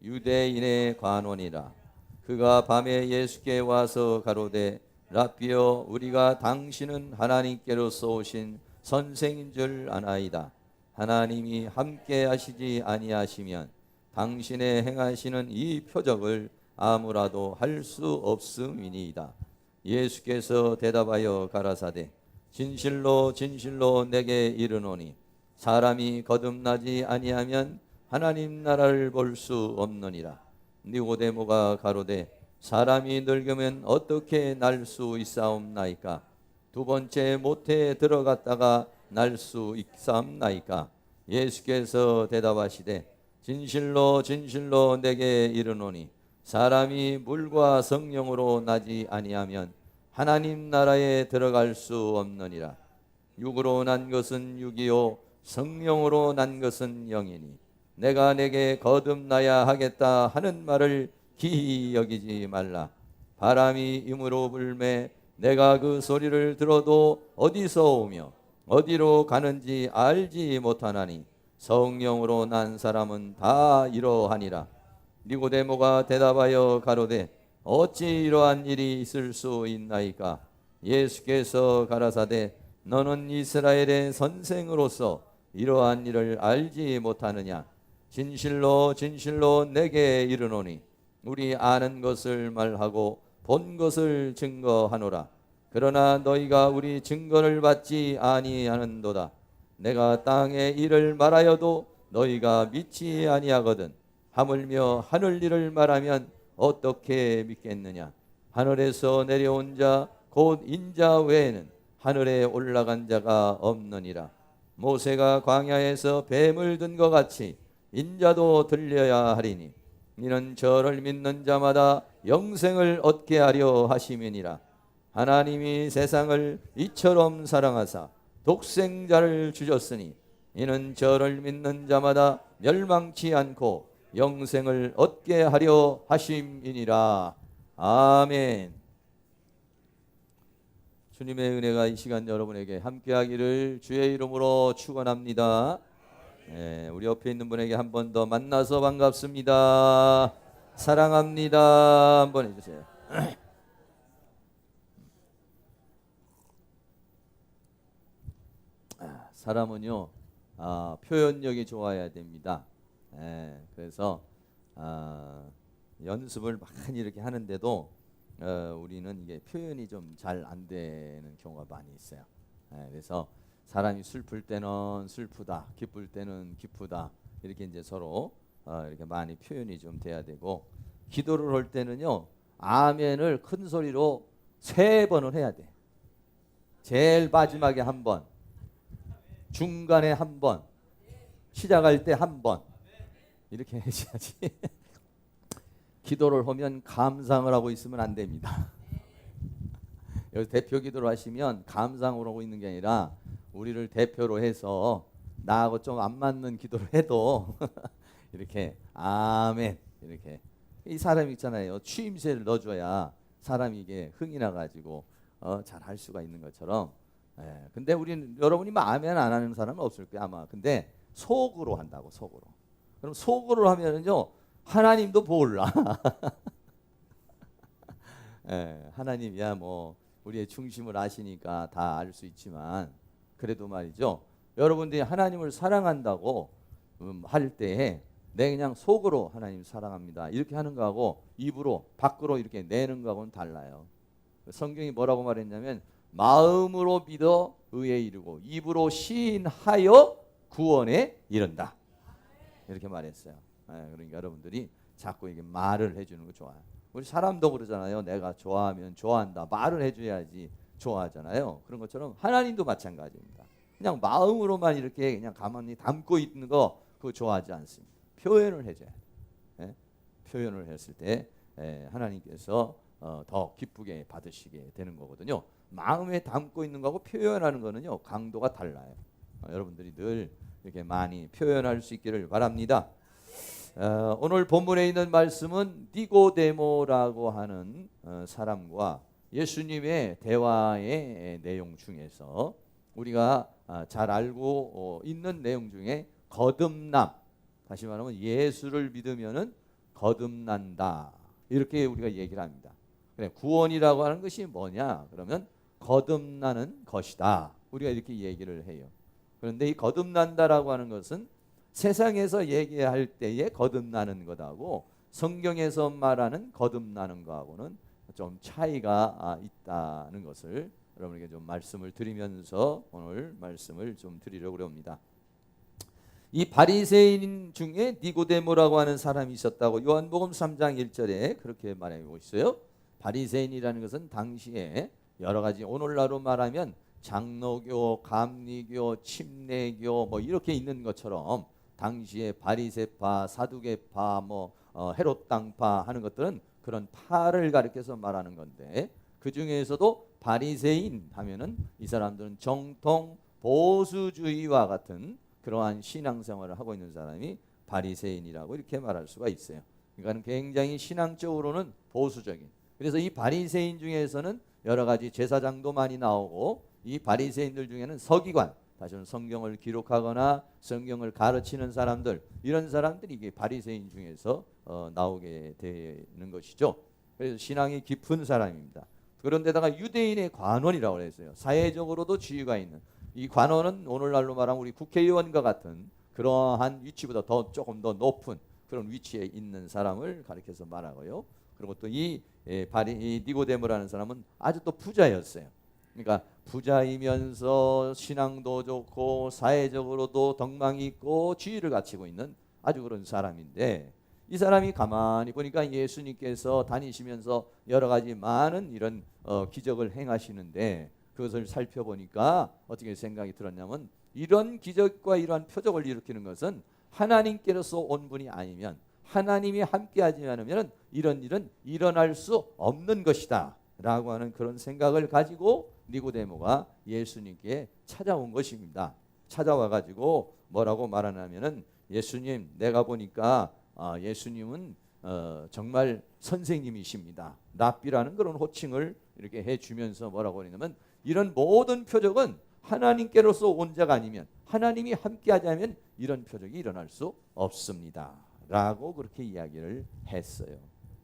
유대인의 관원이라. 그가 밤에 예수께 와서 가로되 라삐여 우리가 당신은 하나님께로서 오신 선생인 줄 아나이다. 하나님이 함께 하시지 아니하시면 당신의 행하시는 이 표적을 아무라도 할 수 없음이니이다. 예수께서 대답하여 가라사대 진실로 진실로 내게 이르노니 사람이 거듭나지 아니하면 하나님 나라를 볼 수 없느니라. 니고데모가 가로되 사람이 늙으면 어떻게 날 수 있사옵나이까? 두 번째 모태에 들어갔다가 날 수 있사옵나이까? 예수께서 대답하시되 진실로 진실로 내게 이르노니 사람이 물과 성령으로 나지 아니하면 하나님 나라에 들어갈 수 없느니라. 육으로 난 것은 육이요 성령으로 난 것은 영이니 내가 내게 거듭나야 하겠다 하는 말을 기히 여기지 말라. 바람이 임으로 불매 내가 그 소리를 들어도 어디서 오며 어디로 가는지 알지 못하나니 성령으로 난 사람은 다 이러하니라. 니고데모가 대답하여 가로되 어찌 이러한 일이 있을 수 있나이까? 예수께서 가라사대 너는 이스라엘의 선생으로서 이러한 일을 알지 못하느냐? 진실로 진실로 내게 이르노니 우리 아는 것을 말하고 본 것을 증거하노라. 그러나 너희가 우리 증거를 받지 아니하는도다. 내가 땅의 일을 말하여도 너희가 믿지 아니하거든. 하물며 하늘 일을 말하면 어떻게 믿겠느냐? 하늘에서 내려온 자 곧 인자 외에는 하늘에 올라간 자가 없느니라. 모세가 광야에서 뱀을 든 것 같이 인자도 들려야 하리니 이는 저를 믿는 자마다 영생을 얻게 하려 하심이니라. 하나님이 세상을 이처럼 사랑하사 독생자를 주셨으니 이는 저를 믿는 자마다 멸망치 않고 영생을 얻게 하려 하심이니라. 아멘. 주님의 은혜가 이 시간 여러분에게 함께하기를 주의 이름으로 축원합니다. 우리 옆에 있는 분에게 한 번 더 만나서 반갑습니다. 사랑합니다. 한번 해주세요. 사람은요 표현력이 좋아야 됩니다. 그래서 연습을 많이 이렇게 하는데도 우리는 이게 표현이 좀 잘 안 되는 경우가 많이 있어요. 그래서 사람이 슬플 때는 슬프다, 기쁠 때는 기쁘다 이렇게 이제 서로 이렇게 많이 표현이 좀 돼야 되고 기도를 할 때는요 아멘을 큰 소리로 3번을 해야 돼. 제일 마지막에 1번, 중간에 1번, 시작할 때 1번 이렇게 해야지. 기도를 하면 감상을 하고 있으면 안 됩니다. 여기 대표 기도를 하시면 감상을 하고 있는 게 아니라 우리를 대표로 해서 나하고 좀 안 맞는 기도를 해도 이렇게 아멘 이렇게 이 사람이 있잖아요. 추임새를 넣어줘야 사람이 이게 흥이 나가지고 잘 할 수가 있는 것처럼. 근데 우리는 여러분이 아멘 안 하는 사람은 없을 거야 아마. 근데 속으로 한다고 속으로. 그럼 속으로 하면은요 하나님도 몰라. 하나님이야 뭐 우리의 중심을 아시니까 다 알 수 있지만 그래도 말이죠. 여러분들이 하나님을 사랑한다고 할 때에 내 그냥 속으로 하나님 사랑합니다 이렇게 하는 거하고 입으로 밖으로 이렇게 내는 거하고는 달라요. 성경이 뭐라고 말했냐면 마음으로 믿어 의에 이르고 입으로 시인하여 구원에 이른다 이렇게 말했어요. 그러니까 여러분들이 자꾸 이게 말을 해주는 거 좋아요. 우리 사람도 그러잖아요. 내가 좋아하면 좋아한다 말을 해줘야지 좋아하잖아요. 그런 것처럼 하나님도 마찬가지입니다. 그냥 마음으로만 이렇게 그냥 가만히 담고 있는 거 그거 좋아하지 않습니다. 표현을 해줘야 돼요. 표현을 했을 때 하나님께서 더 기쁘게 받으시게 되는 거거든요. 마음에 담고 있는 거하고 표현하는 거는요 강도가 달라요. 여러분들이 늘 이렇게 많이 표현할 수 있기를 바랍니다. 오늘 본문에 있는 말씀은 니고데모라고 하는 사람과 예수님의 대화의 내용 중에서 우리가 잘 알고 있는 내용 중에 거듭남, 다시 말하면 예수를 믿으면은 거듭난다. 이렇게 우리가 얘기를 합니다. 그래, 구원이라고 하는 것이 뭐냐? 그러면 거듭나는 것이다. 우리가 이렇게 얘기를 해요. 그런데 이 거듭난다라고 하는 것은 세상에서 얘기할 때에 거듭나는 것하고 성경에서 말하는 거듭나는 것하고는 좀 차이가 있다는 것을 여러분에게 좀 말씀을 드리면서 오늘 말씀을 좀 드리려고 합니다. 이 바리새인 중에 니고데모라고 하는 사람이 있었다고 요한복음 3장 1절에 그렇게 말하고 있어요. 바리새인이라는 것은 당시에 여러 가지 오늘날로 말하면 장로교, 감리교, 침례교 뭐 이렇게 있는 것처럼 당시에 바리새파, 사두개파, 헤롯당파 하는 것들은 그런 파를 가리켜서 말하는 건데 그 중에서도 바리새인 하면은 이 사람들은 정통 보수주의와 같은 그러한 신앙생활을 하고 있는 사람이 바리새인이라고 이렇게 말할 수가 있어요. 그러니까 굉장히 신앙적으로는 보수적인. 그래서 이 바리새인 중에서는 여러 가지 제사장도 많이 나오고 이 바리새인들 중에는 서기관, 다시는 성경을 기록하거나 성경을 가르치는 사람들, 이런 사람들이 이게 바리새인 중에서 나오게 되는 것이죠. 그래서 신앙이 깊은 사람입니다. 그런데다가 유대인의 관원이라고 했어요. 사회적으로도 지위가 있는. 이 관원은 오늘날로 말하면 우리 국회의원과 같은 그러한 위치보다 조금 더 높은 그런 위치에 있는 사람을 가리켜서 말하고요. 그리고 또 이 니고데모라는 사람은 아주 또 부자였어요. 그러니까 부자이면서 신앙도 좋고 사회적으로도 덕망이 있고 지위를 갖추고 있는 아주 그런 사람인데 이 사람이 가만히 보니까 예수님께서 다니시면서 여러 가지 많은 이런 기적을 행하시는데 그것을 살펴보니까 어떻게 생각이 들었냐면 이런 기적과 이러한 표적을 일으키는 것은 하나님께로서 온 분이 아니면 하나님이 함께하지 않으면 이런 일은 일어날 수 없는 것이다 라고 하는 그런 생각을 가지고 니고데모가 예수님께 찾아온 것입니다. 찾아와 가지고 뭐라고 말하냐면은 예수님, 내가 보니까 예수님은 정말 선생님이십니다. 랍비라는 그런 호칭을 이렇게 해주면서 뭐라고 하냐면 이런 모든 표적은 하나님께로서 온 자가 아니면 하나님이 함께하지 않으면 이런 표적이 일어날 수 없습니다 라고 그렇게 이야기를 했어요.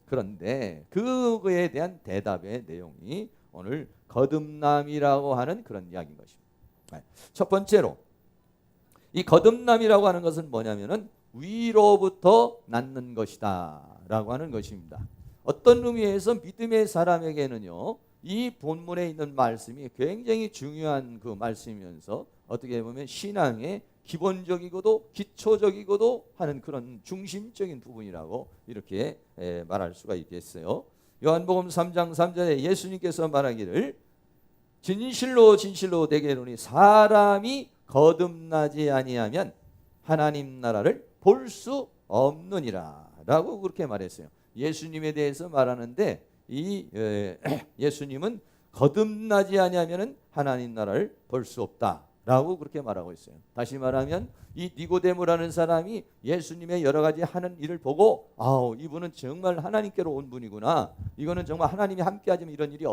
그런데 그거에 대한 대답의 내용이 오늘 거듭남이라고 하는 그런 이야기인 것입니다. 첫 번째로 이 거듭남이라고 하는 것은 뭐냐면은 위로부터 낳는 것이다 라고 하는 것입니다. 어떤 의미에서 믿음의 사람에게는요 이 본문에 있는 말씀이 굉장히 중요한 그 말씀이면서 어떻게 보면 신앙의 기본적이고도 기초적이고도 하는 그런 중심적인 부분이라고 이렇게 말할 수가 있겠어요. 요한복음 3장 3절에 예수님께서 말하기를 진실로 진실로 내게 이르노니 사람이 거듭나지 아니하면 하나님 나라를 볼 수 없느니라 라고 그렇게 말했어요. 예수님에 대해서 말하는데 이 예수님은 거듭나지 아니하면 하나님 나라를 볼 수 없다 라고 그렇게 말하고 있어요. 다시 말하면 이 니고데모라는 사람이 예수님의 여러 가지 하는 일을 보고 이분은 정말 하나님께로 온 분이구나. 이거는 정말 하나님이 함께하지만 이런 일이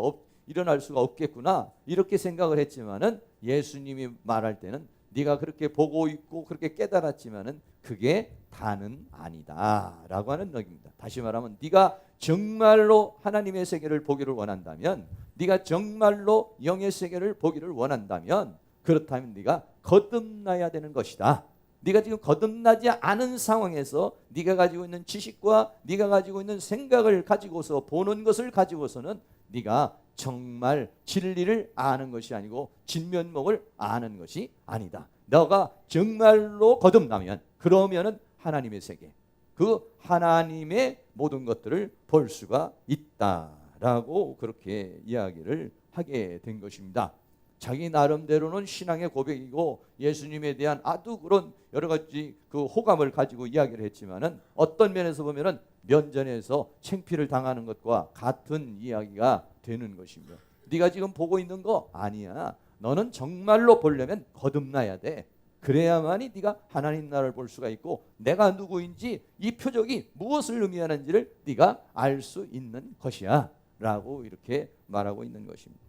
일어날 수가 없겠구나. 이렇게 생각을 했지만은 예수님이 말할 때는 네가 그렇게 보고 있고 그렇게 깨달았지만은 그게 다는 아니다 라고 하는 얘기입니다. 다시 말하면 네가 정말로 하나님의 세계를 보기를 원한다면, 네가 정말로 영의 세계를 보기를 원한다면 그렇다면 네가 거듭나야 되는 것이다. 네가 지금 거듭나지 않은 상황에서 네가 가지고 있는 지식과 네가 가지고 있는 생각을 가지고서 보는 것을 가지고서는 네가 정말 진리를 아는 것이 아니고 진면목을 아는 것이 아니다. 너가 정말로 거듭나면 그러면은 하나님의 세계, 그 하나님의 모든 것들을 볼 수가 있다라고 그렇게 이야기를 하게 된 것입니다. 자기 나름대로는 신앙의 고백이고 예수님에 대한 아주 그런 여러 가지 그 호감을 가지고 이야기를 했지만은 어떤 면에서 보면은 면전에서 창피를 당하는 것과 같은 이야기가 되는 것입니다. 네가 지금 보고 있는 거 아니야. 너는 정말로 보려면 거듭나야 돼. 그래야만이 네가 하나님 나라를 볼 수가 있고 내가 누구인지 이 표적이 무엇을 의미하는지를 네가 알 수 있는 것이야 라고 이렇게 말하고 있는 것입니다.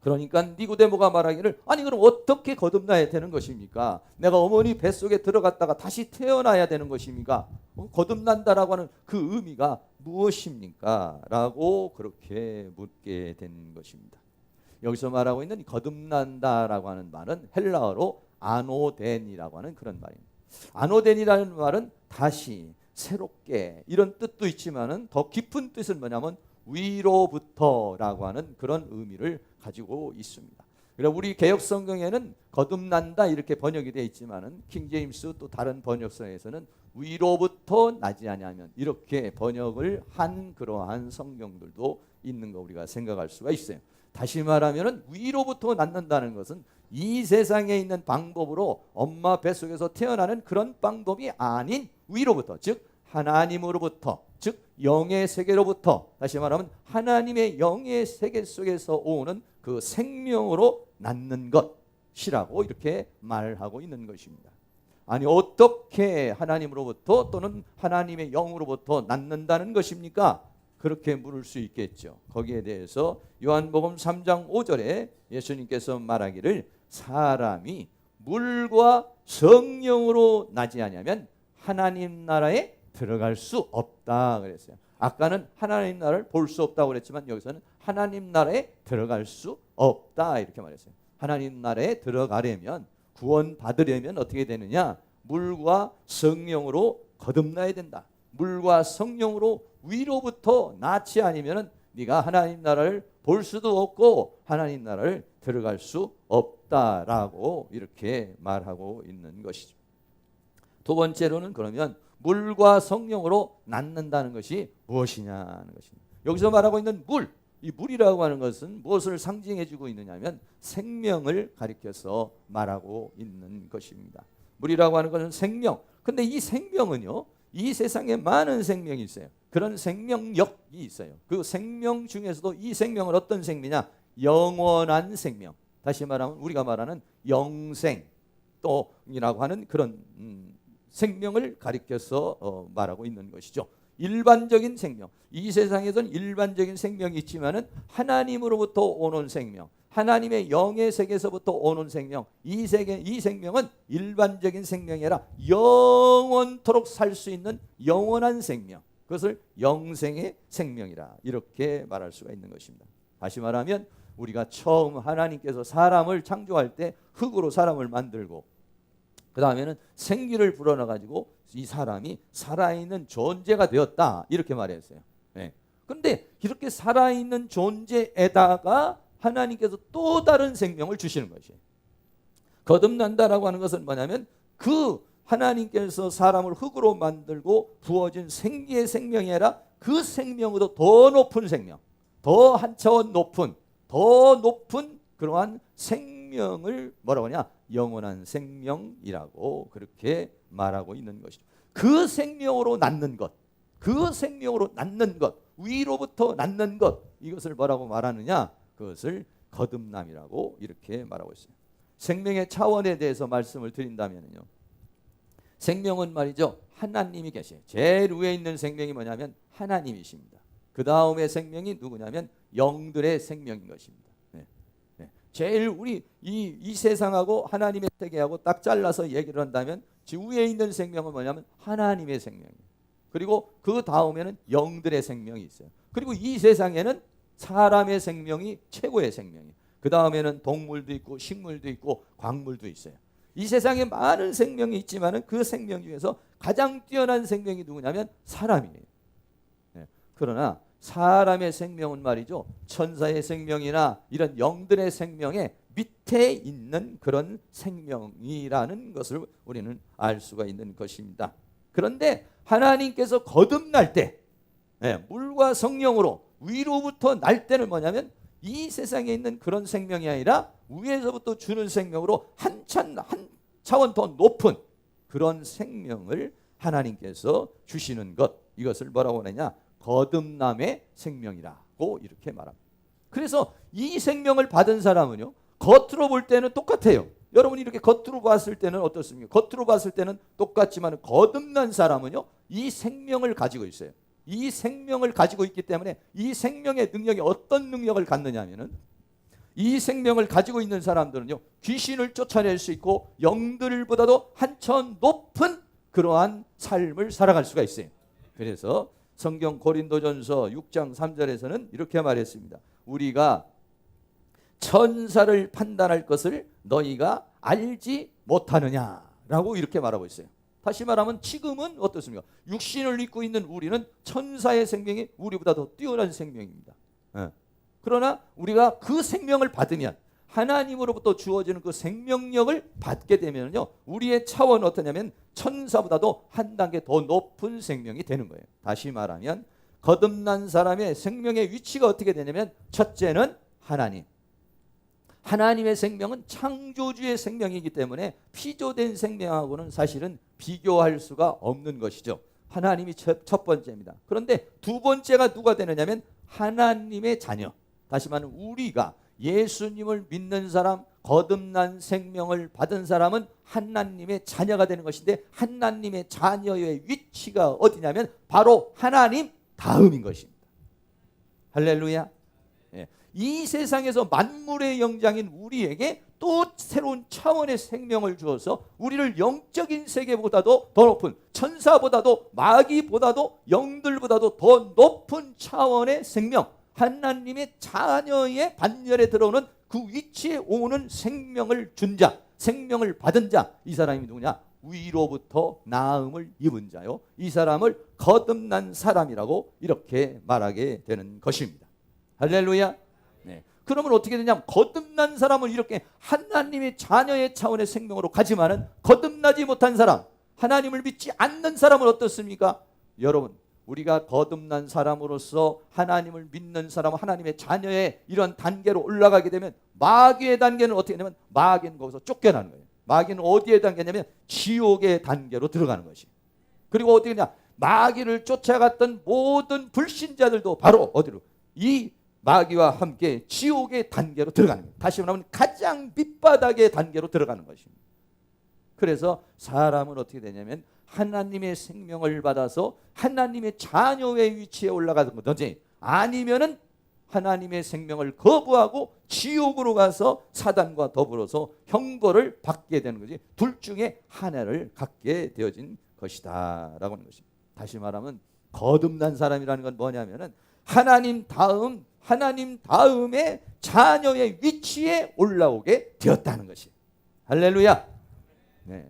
그러니까 니고데모가 말하기를 아니 그럼 어떻게 거듭나야 되는 것입니까? 내가 어머니 뱃속에 들어갔다가 다시 태어나야 되는 것입니까? 거듭난다라고 하는 그 의미가 무엇입니까? 라고 그렇게 묻게 된 것입니다. 여기서 말하고 있는 거듭난다라고 하는 말은 헬라어로 아노덴이라고 하는 그런 말입니다. 아노덴이라는 말은 다시 새롭게 이런 뜻도 있지만은 더 깊은 뜻은 뭐냐면 위로부터라고 하는 그런 의미를 가지고 있습니다. 그래서 우리 개역 성경에는 거듭난다 이렇게 번역이 되어 있지만은 킹제임스 또 다른 번역서에서는 위로부터 나지 아니하면 이렇게 번역을 한 그러한 성경들도 있는 거 우리가 생각할 수가 있어요. 다시 말하면은 위로부터 낳는다는 것은 이 세상에 있는 방법으로 엄마 뱃속에서 태어나는 그런 방법이 아닌 위로부터, 즉 하나님으로부터, 즉 영의 세계로부터, 다시 말하면 하나님의 영의 세계 속에서 오는 그 생명으로 낳는 것이라고 이렇게 말하고 있는 것입니다. 아니 어떻게 하나님으로부터 또는 하나님의 영으로부터 낳는다는 것입니까? 그렇게 물을 수 있겠죠. 거기에 대해서 요한복음 3장 5절에 예수님께서 말하기를 사람이 물과 성령으로 나지 아니하면 하나님 나라에 들어갈 수 없다 그랬어요. 아까는 하나님 나라를 볼 수 없다고 그랬지만 여기서는 하나님 나라에 들어갈 수 없다 이렇게 말했어요. 하나님 나라에 들어가려면 구원 받으려면 어떻게 되느냐? 물과 성령으로 거듭나야 된다. 물과 성령으로 위로부터 낳지 않으면 네가 하나님 나라를 볼 수도 없고 하나님 나라를 들어갈 수 없다라고 이렇게 말하고 있는 것이죠. 두 번째로는 그러면 물과 성령으로 낳는다는 것이 무엇이냐는 것입니다. 여기서 말하고 있는 물, 이 물이라고 하는 것은 무엇을 상징해 주고 있느냐면 생명을 가리켜서 말하고 있는 것입니다. 물이라고 하는 것은 생명. 근데 이 생명은요, 이 세상에 많은 생명이 있어요. 그런 생명력이 있어요. 그 생명 중에서도 이 생명은 어떤 생명이냐? 영원한 생명. 다시 말하면 우리가 말하는 영생 또이라고 하는 그런 생명을 가리켜서 말하고 있는 것이죠. 일반적인 생명. 이 세상에선 일반적인 생명이 있지만은 하나님으로부터 오는 생명, 하나님의 영의 세계에서부터 오는 생명, 이 생명은 일반적인 생명이 아니라 영원토록 살 수 있는 영원한 생명. 그것을 영생의 생명이라 이렇게 말할 수가 있는 것입니다. 다시 말하면 우리가 처음 하나님께서 사람을 창조할 때 흙으로 사람을 만들고 그 다음에는 생기를 불어넣어가지고 이 사람이 살아있는 존재가 되었다 이렇게 말했어요. 그런데 이렇게 살아있는 존재에다가 하나님께서 또 다른 생명을 주시는 것이에요. 거듭난다라고 하는 것은 뭐냐면 그 하나님께서 사람을 흙으로 만들고 부어진 생기의 생명이 아니라 그 생명보다 더 높은 생명, 더 한 차원 높은, 더 높은 그러한 생명을 뭐라고 하냐? 영원한 생명이라고 그렇게 말하고 있는 것이죠. 그 생명으로 낳는 것, 그 생명으로 낳는 것, 위로부터 낳는 것, 이것을 뭐라고 말하느냐? 그것을 거듭남이라고 이렇게 말하고 있어요. 생명의 차원에 대해서 말씀을 드린다면요, 생명은 말이죠, 하나님이 계세요. 제일 위에 있는 생명이 뭐냐면 하나님이십니다. 그 다음에 생명이 누구냐면 영들의 생명인 것입니다. 제일 우리 이 세상하고 하나님의 세계하고 딱 잘라서 얘기를 한다면 위에 있는 생명은 뭐냐면 하나님의 생명이에요. 그리고 그 다음에는 영들의 생명이 있어요. 그리고 이 세상에는 사람의 생명이 최고의 생명이에요. 그 다음에는 동물도 있고 식물도 있고 광물도 있어요. 이 세상에 많은 생명이 있지만은 그 생명 중에서 가장 뛰어난 생명이 누구냐면 사람이에요. 그러나 사람의 생명은 말이죠, 천사의 생명이나 이런 영들의 생명의 밑에 있는 그런 생명이라는 것을 우리는 알 수가 있는 것입니다. 그런데 하나님께서 거듭날 때 물과 성령으로 위로부터 날 때는 뭐냐면 이 세상에 있는 그런 생명이 아니라 위에서부터 주는 생명으로 한 차원 더 높은 그런 생명을 하나님께서 주시는 것, 이것을 뭐라고 하느냐? 거듭남의 생명이라고 이렇게 말합니다. 그래서 이 생명을 받은 사람은요, 겉으로 볼 때는 똑같아요. 여러분이 이렇게 겉으로 봤을 때는 어떻습니까? 겉으로 봤을 때는 똑같지만 거듭난 사람은요, 이 생명을 가지고 있어요. 이 생명을 가지고 있기 때문에 이 생명의 능력이 어떤 능력을 갖느냐 하면은 이 생명을 가지고 있는 사람들은요, 귀신을 쫓아낼 수 있고 영들보다도 한천 높은 그러한 삶을 살아갈 수가 있어요. 그래서 성경 고린도전서 6장 3절에서는 이렇게 말했습니다. 우리가 천사를 판단할 것을 너희가 알지 못하느냐라고 이렇게 말하고 있어요. 다시 말하면 지금은 어떻습니까? 육신을 입고 있는 우리는 천사의 생명이 우리보다 더 뛰어난 생명입니다. 그러나 우리가 그 생명을 받으면, 하나님으로부터 주어지는 그 생명력을 받게 되면요, 우리의 차원은 어떠냐면 천사보다도 한 단계 더 높은 생명이 되는 거예요. 다시 말하면 거듭난 사람의 생명의 위치가 어떻게 되냐면, 첫째는 하나님. 하나님의 생명은 창조주의 생명이기 때문에 피조된 생명하고는 사실은 비교할 수가 없는 것이죠. 하나님이 첫 번째입니다. 그런데 두 번째가 누가 되느냐면 하나님의 자녀. 다시 말하면 우리가 예수님을 믿는 사람, 거듭난 생명을 받은 사람은 하나님의 자녀가 되는 것인데, 하나님의 자녀의 위치가 어디냐면 바로 하나님 다음인 것입니다. 할렐루야. 이 세상에서 만물의 영장인 우리에게 또 새로운 차원의 생명을 주어서 우리를 영적인 세계보다도 더 높은, 천사보다도 마귀보다도 영들보다도 더 높은 차원의 생명, 하나님의 자녀의 반열에 들어오는 그 위치에 오는 생명을 준 자, 생명을 받은 자, 이 사람이 누구냐? 위로부터 나음을 입은 자요, 이 사람을 거듭난 사람이라고 이렇게 말하게 되는 것입니다. 할렐루야. 그러면 어떻게 되냐면, 거듭난 사람은 이렇게 하나님의 자녀의 차원의 생명으로 가지만은, 거듭나지 못한 사람, 하나님을 믿지 않는 사람은 어떻습니까? 여러분, 우리가 거듭난 사람으로서 하나님을 믿는 사람, 하나님의 자녀의 이런 단계로 올라가게 되면, 마귀의 단계는 어떻게 되냐면 마귀는 거기서 쫓겨나는 거예요. 마귀는 어디에 단계냐면 지옥의 단계로 들어가는 것이. 그리고 어떻게 되냐, 마귀를 쫓아갔던 모든 불신자들도 바로 어디로? 이 마귀와 함께 지옥의 단계로 들어가는 거예요. 다시 말하면 가장 밑바닥의 단계로 들어가는 것입니다. 그래서 사람은 어떻게 되냐면 하나님의 생명을 받아서 하나님의 자녀의 위치에 올라가는 거든지, 아니면은 하나님의 생명을 거부하고 지옥으로 가서 사단과 더불어서 형벌을 받게 되는 거지, 둘 중에 하나를 갖게 되어진 것이다 라고 하는 것입니다. 다시 말하면 거듭난 사람이라는 건 뭐냐면은 하나님 다음에 자녀의 위치에 올라오게 되었다는 것이. 할렐루야. 네.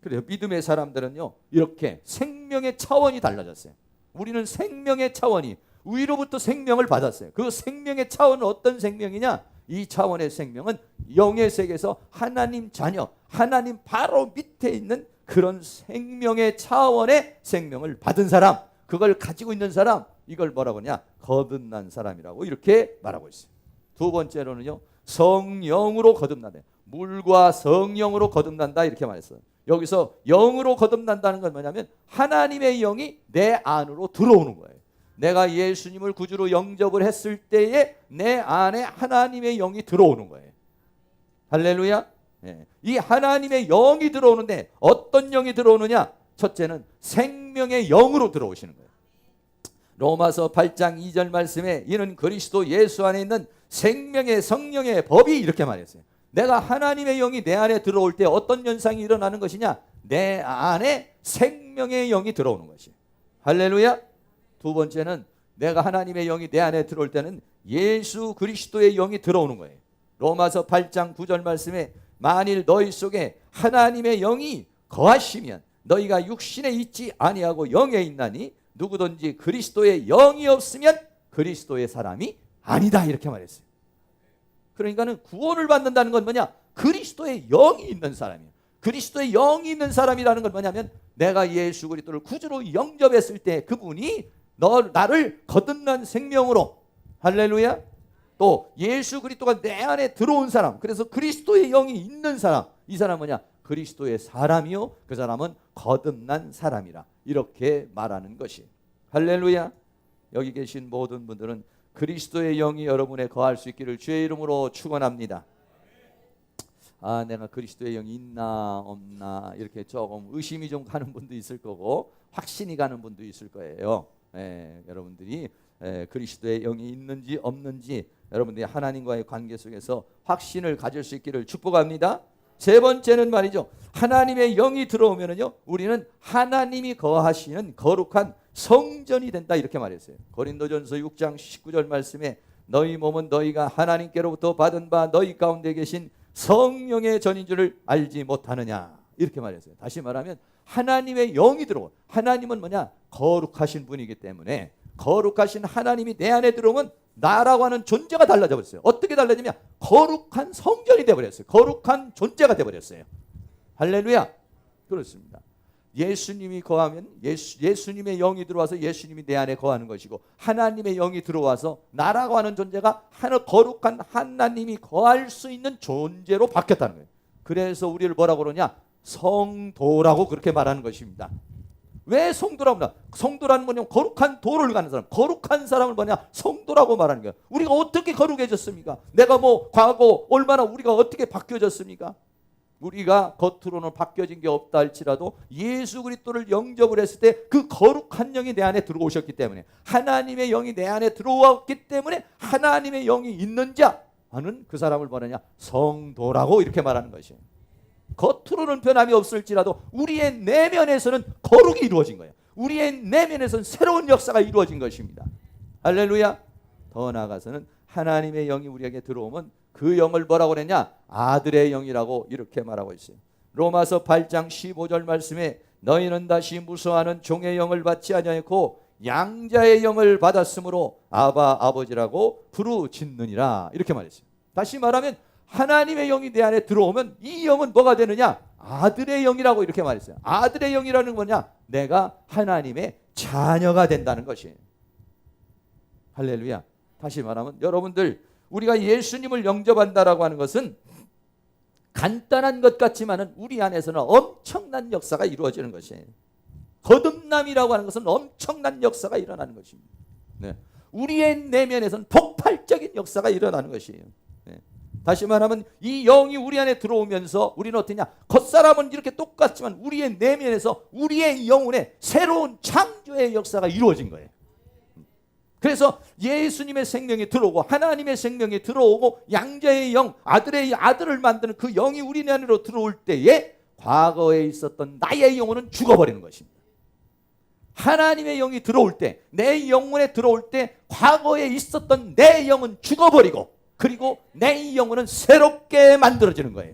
그래요. 믿음의 사람들은요, 이렇게 생명의 차원이 달라졌어요. 우리는 생명의 차원이 위로부터 생명을 받았어요. 그 생명의 차원은 어떤 생명이냐? 이 차원의 생명은 영의 세계에서 하나님 자녀, 하나님 바로 밑에 있는 그런 생명의 차원의 생명을 받은 사람, 그걸 가지고 있는 사람, 이걸 뭐라고 하냐? 거듭난 사람이라고 이렇게 말하고 있어요. 두 번째로는요, 성령으로 거듭나네. 물과 성령으로 거듭난다 이렇게 말했어요. 여기서 영으로 거듭난다는 건 뭐냐면 하나님의 영이 내 안으로 들어오는 거예요. 내가 예수님을 구주로 영접을 했을 때에 내 안에 하나님의 영이 들어오는 거예요. 할렐루야. 이 하나님의 영이 들어오는데 어떤 영이 들어오느냐? 첫째는 생명의 영으로 들어오시는 거예요. 로마서 8장 2절 말씀에 이는 그리스도 예수 안에 있는 생명의 성령의 법이 이렇게 말했어요. 내가 하나님의 영이 내 안에 들어올 때 어떤 현상이 일어나는 것이냐? 내 안에 생명의 영이 들어오는 것이. 할렐루야. 두 번째는 내가 하나님의 영이 내 안에 들어올 때는 예수 그리스도의 영이 들어오는 거예요. 로마서 8장 9절 말씀에 만일 너희 속에 하나님의 영이 거하시면 너희가 육신에 있지 아니하고 영에 있나니 누구든지 그리스도의 영이 없으면 그리스도의 사람이 아니다 이렇게 말했어요. 그러니까는 구원을 받는다는 건 뭐냐? 그리스도의 영이 있는 사람이에요. 그리스도의 영이 있는 사람이라는 건 뭐냐면 내가 예수 그리스도를 구주로 영접했을 때 그분이 나를 거듭난 생명으로, 할렐루야, 또 예수 그리스도가 내 안에 들어온 사람, 그래서 그리스도의 영이 있는 사람, 이 사람은 뭐냐? 그리스도의 사람이요, 그 사람은 거듭난 사람이라 이렇게 말하는 것이. 할렐루야. 여기 계신 모든 분들은 그리스도의 영이 여러분에 거할 수 있기를 주의 이름으로 축원합니다. 아, 내가 그리스도의 영이 있나 없나 이렇게 조금 의심이 좀 가는 분도 있을 거고 확신이 가는 분도 있을 거예요. 여러분들이 그리스도의 영이 있는지 없는지 여러분들이 하나님과의 관계 속에서 확신을 가질 수 있기를 축복합니다. 세 번째는 말이죠. 하나님의 영이 들어오면은요, 우리는 하나님이 거하시는 거룩한 성전이 된다 이렇게 말했어요. 고린도전서 6장 19절 말씀에 너희 몸은 너희가 하나님께로부터 받은 바 너희 가운데 계신 성령의 전인 줄을 알지 못하느냐 이렇게 말했어요. 다시 말하면 하나님의 영이 들어오고, 하나님은 뭐냐? 거룩하신 분이기 때문에 거룩하신 하나님이 내 안에 들어오면 나라고 하는 존재가 달라져 버렸어요. 어떻게 달라지냐? 거룩한 성전이 되어버렸어요. 거룩한 존재가 되어버렸어요. 할렐루야. 그렇습니다. 예수님이 거하면 예수님의 영이 들어와서 예수님이 내 안에 거하는 것이고, 하나님의 영이 들어와서 나라고 하는 존재가 하나 거룩한 하나님이 거할 수 있는 존재로 바뀌었다는 거예요. 그래서 우리를 뭐라고 그러냐? 성도라고 그렇게 말하는 것입니다. 왜 성도라고 하냐? 성도라는 뭐냐면 거룩한 도를 가는 사람, 거룩한 사람을 뭐냐? 성도라고 말하는 거예요. 우리가 어떻게 거룩해졌습니까? 내가 뭐 과거 얼마나 우리가 어떻게 바뀌어졌습니까? 우리가 겉으로는 바뀌어진 게 없다 할지라도 예수 그리스도를 영접을 했을 때 그 거룩한 영이 내 안에 들어오셨기 때문에, 하나님의 영이 내 안에 들어왔기 때문에 하나님의 영이 있는 자는 그 사람을 뭐냐냐? 성도라고 이렇게 말하는 것이에요. 겉으로는 변함이 없을지라도 우리의 내면에서는 거룩이 이루어진 거예요. 우리의 내면에서는 새로운 역사가 이루어진 것입니다. 할렐루야. 더 나아가서는 하나님의 영이 우리에게 들어오면 그 영을 뭐라고 그랬냐? 아들의 영이라고 이렇게 말하고 있어요. 로마서 8장 15절 말씀에 너희는 다시 무서워하는 종의 영을 받지 아니하였고 양자의 영을 받았으므로 아바 아버지라고 부르짖느니라 이렇게 말했어요. 다시 말하면 하나님의 영이 내 안에 들어오면 이 영은 뭐가 되느냐? 아들의 영이라고 이렇게 말했어요. 아들의 영이라는 건 뭐냐? 내가 하나님의 자녀가 된다는 것이에요. 할렐루야. 다시 말하면 여러분들, 우리가 예수님을 영접한다라고 하는 것은 간단한 것 같지만은 우리 안에서는 엄청난 역사가 이루어지는 것이에요. 거듭남이라고 하는 것은 엄청난 역사가 일어나는 것입니다. 네. 우리의 내면에서는 폭발적인 역사가 일어나는 것이에요. 네. 다시 말하면 이 영이 우리 안에 들어오면서 우리는 어떠냐? 겉사람은 이렇게 똑같지만 우리의 내면에서 우리의 영혼에 새로운 창조의 역사가 이루어진 거예요. 그래서 예수님의 생명이 들어오고 하나님의 생명이 들어오고 양자의 영, 아들을 만드는 그 영이 우리 안으로 들어올 때에 과거에 있었던 나의 영혼은 죽어버리는 것입니다. 하나님의 영이 들어올 때, 내 영혼에 들어올 때 과거에 있었던 내 영은 죽어버리고, 그리고 내 영혼은 새롭게 만들어지는 거예요.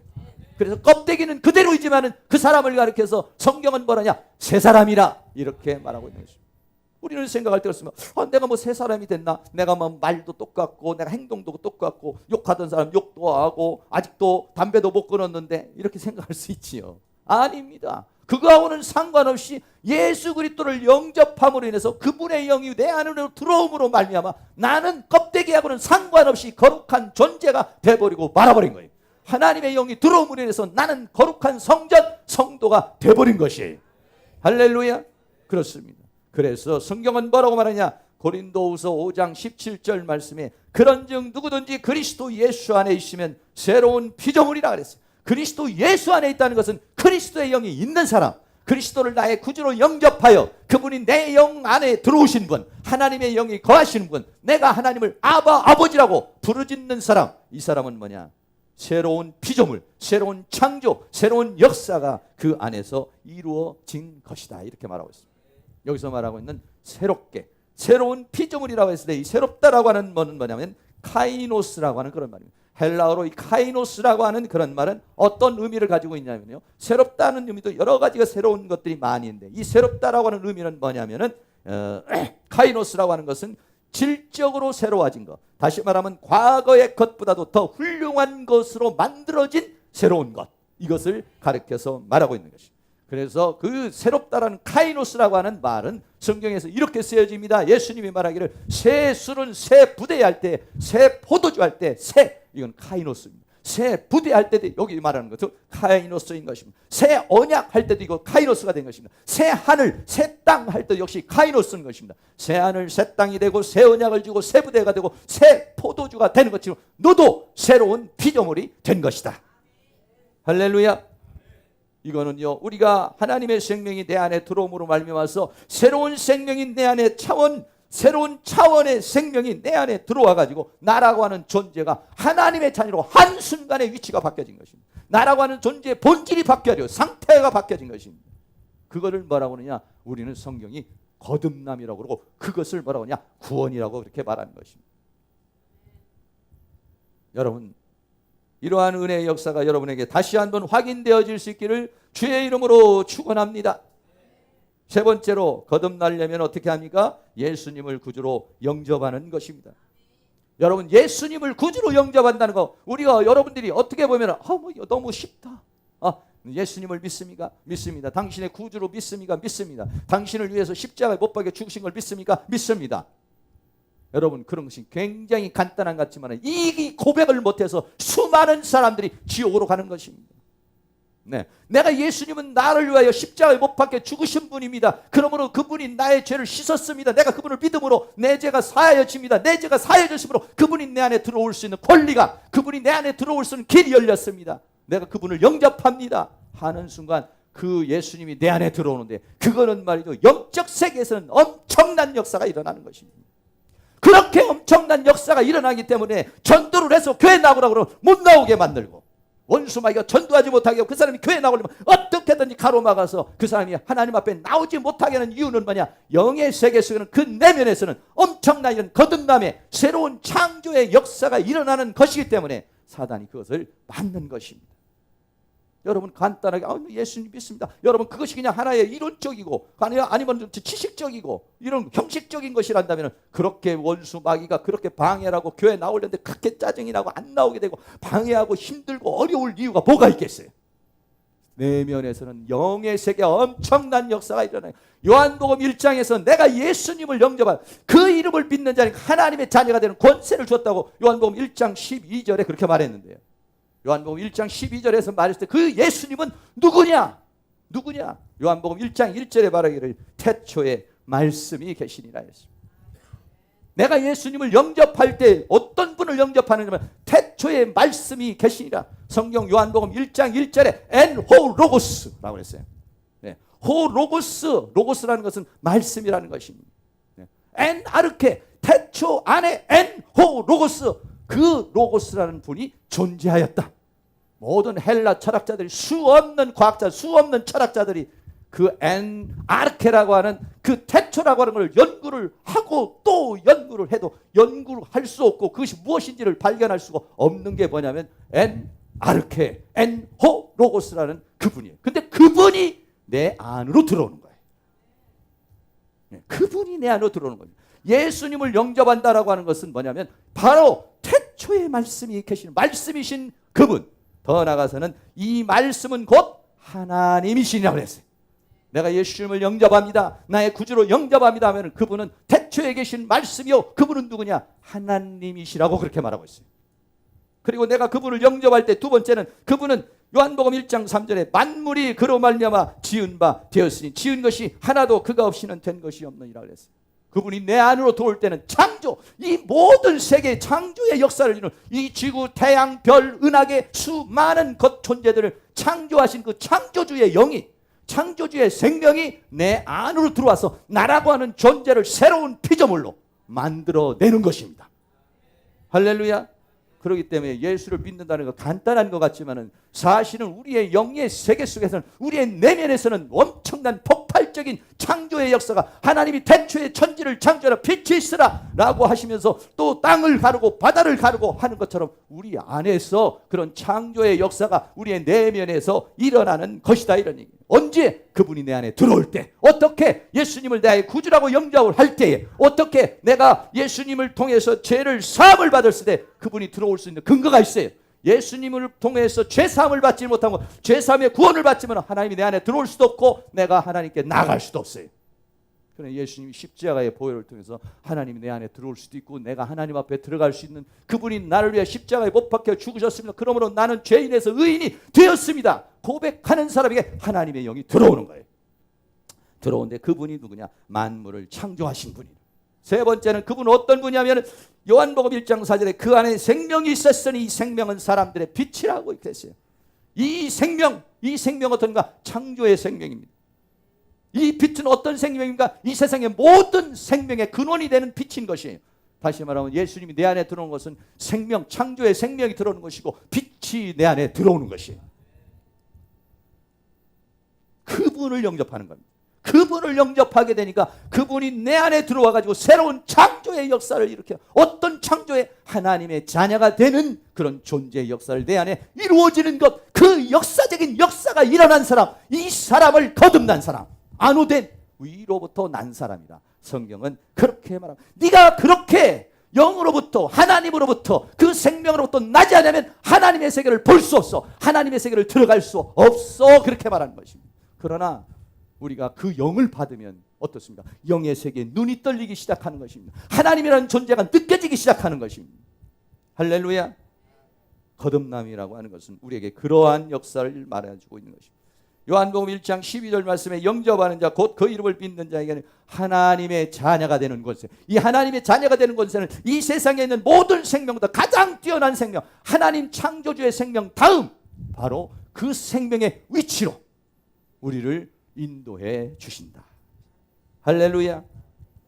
그래서 껍데기는 그대로이지만은 그 사람을 가리켜서 성경은 뭐라냐? 새 사람이라 이렇게 말하고 있는 것입니다. 우리는 생각할 때가 있으면 내가 뭐 새 사람이 됐나? 내가 뭐 말도 똑같고 내가 행동도 똑같고 욕하던 사람 욕도 하고 아직도 담배도 못 끊었는데 이렇게 생각할 수 있지요. 아닙니다. 그거하고는 상관없이 예수 그리스도를 영접함으로 인해서 그분의 영이 내 안으로 들어옴으로 말미암아 나는 껍데기하고는 상관없이 거룩한 존재가 돼버리고 말아버린 거예요. 하나님의 영이 들어옴으로 인해서 나는 거룩한 성도가 돼버린 것이에요. 할렐루야. 그렇습니다. 그래서 성경은 뭐라고 말하냐? 고린도후서 5장 17절 말씀에 그런즉 누구든지 그리스도 예수 안에 있으면 새로운 피조물이라 그랬어요. 그리스도 예수 안에 있다는 것은 그리스도의 영이 있는 사람, 그리스도를 나의 구주로 영접하여 그분이 내 영 안에 들어오신 분, 하나님의 영이 거하시는 분, 내가 하나님을 아버지라고 부르짖는 사람, 이 사람은 뭐냐? 새로운 피조물, 새로운 창조, 새로운 역사가 그 안에서 이루어진 것이다 이렇게 말하고 있습니다. 여기서 말하고 있는 새롭게, 새로운 피조물이라고 했을 때 이 새롭다라고 하는 뭐는 뭐냐면 카이노스라고 하는 그런 말입니다. 헬라어로 이 카이노스라고 하는 그런 말은 어떤 의미를 가지고 있냐면요, 새롭다는 의미도 여러 가지가 새로운 것들이 많이 있는데 이 새롭다라고 하는 의미는 뭐냐면은 카이노스라고 하는 것은 질적으로 새로워진 것, 다시 말하면 과거의 것보다도 더 훌륭한 것으로 만들어진 새로운 것, 이것을 가리켜서 말하고 있는 것입니다. 그래서 그 새롭다라는 카이노스라고 하는 말은 성경에서 이렇게 쓰여집니다. 예수님이 말하기를 새 술은 새 부대 할 때, 새 포도주 할 때, 이건 카이노스입니다. 새 부대 할 때도 여기 말하는 것도 카이노스인 것입니다. 새 언약 할 때도 이거 카이노스가 된 것입니다. 새 하늘, 새 땅 할 때도 역시 카이노스인 것입니다. 새 하늘, 새 땅이 되고 새 언약을 주고 새 부대가 되고 새 포도주가 되는 것처럼 너도 새로운 피조물이 된 것이다. 할렐루야. 이거는요, 우리가 하나님의 생명이 내 안에 들어옴으로 말미암아서 새로운 생명이 내 안에 차원 새로운 차원의 생명이 내 안에 들어와 가지고 나라고 하는 존재가 하나님의 자녀로 한순간에 위치가 바뀌어진 것입니다. 나라고 하는 존재의 본질이 바뀌어져 상태가 바뀌어진 것입니다. 그거를 뭐라고 하느냐? 우리는 성경이 거듭남이라고 그러고 그것을 뭐라고 하냐? 구원이라고 그렇게 말하는 것입니다. 여러분, 이러한 은혜의 역사가 여러분에게 다시 한번 확인되어질 수 있기를 주의 이름으로 축원합니다. 세 번째로 거듭나려면 어떻게 합니까? 예수님을 구주로 영접하는 것입니다. 여러분, 예수님을 구주로 영접한다는 거 우리가 여러분들이 어떻게 보면 너무 쉽다. 예수님을 믿습니까? 믿습니다. 당신의 구주로 믿습니까? 믿습니다. 당신을 위해서 십자가에 못 박혀 죽으신 걸 믿습니까? 믿습니다. 여러분, 그런 것이 굉장히 간단한 것 같지만 이 고백을 못해서 수많은 사람들이 지옥으로 가는 것입니다. 네, 내가 예수님은 나를 위하여 십자가에 못 박혀 죽으신 분입니다. 그러므로 그분이 나의 죄를 씻었습니다. 내가 그분을 믿음으로 내 죄가 사하여집니다. 내 죄가 사하여졌으므로 그분이 내 안에 들어올 수 있는 권리가, 그분이 내 안에 들어올 수 있는 길이 열렸습니다. 내가 그분을 영접합니다 하는 순간 그 예수님이 내 안에 들어오는데, 그거는 말이죠, 영적 세계에서는 엄청난 역사가 일어나는 것입니다. 그렇게 엄청난 역사가 일어나기 때문에 전도를 해서 교회 나오라고 그러면 못 나오게 만들고, 원수 마귀가 전도하지 못하게 하고 그 사람이 교회 나오려면 어떻게든지 가로막아서 그 사람이 하나님 앞에 나오지 못하게 하는 이유는 뭐냐? 영의 세계 속에는 그 내면에서는 엄청난 이런 거듭남의 새로운 창조의 역사가 일어나는 것이기 때문에 사단이 그것을 막는 것입니다. 여러분, 간단하게 예수님 믿습니다. 여러분, 그것이 그냥 하나의 이론적이고 아니면 지식적이고 이런 형식적인 것이란다면 그렇게 원수 마귀가 그렇게 방해를 하고 교회 나오려는데 그렇게 짜증이 나고 안 나오게 되고 방해하고 힘들고 어려울 이유가 뭐가 있겠어요? 내면에서는 영의 세계 엄청난 역사가 일어나요. 요한복음 1장에서 내가 예수님을 영접한 그 이름을 믿는 자는 하나님의 자녀가 되는 권세를 줬다고 요한복음 1장 12절에 그렇게 말했는데요. 요한복음 1장 12절에서 말했을 때 그 예수님은 누구냐? 누구냐? 요한복음 1장 1절에 말하기를 태초에 말씀이 계시니라 했습니다. 내가 예수님을 영접할 때 어떤 분을 영접하느냐면 태초에 말씀이 계시니라. 성경 요한복음 1장 1절에 엔호 로고스라고 했어요. 네. 호 로고스라는 것은 말씀이라는 것입니다. 네. 엔 아르케, 태초 안에 엔호 로고스, 그 로고스라는 분이 존재하였다. 모든 헬라 철학자들이 수없는 과학자, 수없는 철학자들이 그 아르케라고 하는 그 태초라고 하는 걸 연구를 하고 또 연구를 해도 연구를 할 수 없고 그것이 무엇인지를 발견할 수가 없는 게 뭐냐면 아르케, 호 로고스라는 그분이에요. 근데 그분이 내 안으로 들어오는 거예요. 그분이 내 안으로 들어오는 거예요. 예수님을 영접한다라고 하는 것은 뭐냐면 바로 태초의 말씀이 계시는 말씀이신 그분, 더 나아가서는 이 말씀은 곧 하나님이시라고 했어요. 내가 예수님을 영접합니다, 나의 구주로 영접합니다 하면 그분은 태초에 계신 말씀이요, 그분은 누구냐? 하나님이시라고 그렇게 말하고 있어요. 그리고 내가 그분을 영접할 때 두 번째는 그분은 요한복음 1장 3절에 만물이 그로 말미암아 지은 바 되었으니 지은 것이 하나도 그가 없이는 된 것이 없느니라 그랬어요. 그분이 내 안으로 들어올 때는 창조, 이 모든 세계 창조의 역사를 이루는 이 지구, 태양, 별, 은하계 수많은 것 존재들을 창조하신 그 창조주의 영이, 창조주의 생명이 내 안으로 들어와서 나라고 하는 존재를 새로운 피조물로 만들어내는 것입니다. 할렐루야. 그렇기 때문에 예수를 믿는다는 거 간단한 것 같지만은 사실은 우리의 영의 세계 속에서는, 우리의 내면에서는 엄청난 폭발적인 창조의 역사가, 하나님이 태초에 천지를 창조하라 빛이 있으라 라고 하시면서 또 땅을 가르고 바다를 가르고 하는 것처럼 우리 안에서 그런 창조의 역사가 우리의 내면에서 일어나는 것이다, 이런 얘기예요. 언제? 그분이 내 안에 들어올 때. 어떻게? 예수님을 나의 구주라고 영접을 할 때에. 어떻게? 내가 예수님을 통해서 죄를 사함을 받았을 때 그분이 들어올 수 있는 근거가 있어요. 예수님을 통해서 죄사함을 받지 못하고 죄사함의 구원을 받지만 하나님이 내 안에 들어올 수도 없고 내가 하나님께 나갈 수도 없어요. 그러나 예수님이 십자가의 보혈을 통해서 하나님이 내 안에 들어올 수도 있고 내가 하나님 앞에 들어갈 수 있는, 그분이 나를 위해 십자가에 못 박혀 죽으셨습니다. 그러므로 나는 죄인에서 의인이 되었습니다. 고백하는 사람에게 하나님의 영이 들어오는 거예요. 들어오는데 그분이 누구냐? 만물을 창조하신 분이에요. 세 번째는 그분은 어떤 분이냐면 요한복음 1장 4절에 그 안에 생명이 있었으니 이 생명은 사람들의 빛이라고 이렇게 했어요. 이 생명 어떤가? 창조의 생명입니다. 이 빛은 어떤 생명인가? 이 세상의 모든 생명의 근원이 되는 빛인 것이에요. 다시 말하면 예수님이 내 안에 들어오는 것은 생명, 창조의 생명이 들어오는 것이고 빛이 내 안에 들어오는 것이에요. 그분을 영접하는 겁니다. 그분을 영접하게 되니까 그분이 내 안에 들어와 가지고 새로운 창조의 역사를 일으켜, 어떤 창조의 하나님의 자녀가 되는 그런 존재의 역사를 내 안에 이루어지는 것, 그 역사적인 역사가 일어난 사람, 이 사람을 거듭난 사람, 안우된 위로부터 난 사람이다. 성경은 그렇게 말합니다. 네가 그렇게 영으로부터, 하나님으로부터, 그 생명으로부터 나지 않으면 하나님의 세계를 볼 수 없어. 하나님의 세계를 들어갈 수 없어. 그렇게 말하는 것입니다. 그러나 우리가 그 영을 받으면 어떻습니까? 영의 세계에 눈이 떨리기 시작하는 것입니다. 하나님이라는 존재가 느껴지기 시작하는 것입니다. 할렐루야. 거듭남이라고 하는 것은 우리에게 그러한 역사를 말해주고 있는 것입니다. 요한복음 1장 12절 말씀에 영접하는 자 곧 그 이름을 믿는 자에게는 하나님의 자녀가 되는 권세. 이 하나님의 자녀가 되는 권세는 이 세상에 있는 모든 생명보다 가장 뛰어난 생명, 하나님 창조주의 생명 다음 바로 그 생명의 위치로 우리를 인도해 주신다. 할렐루야.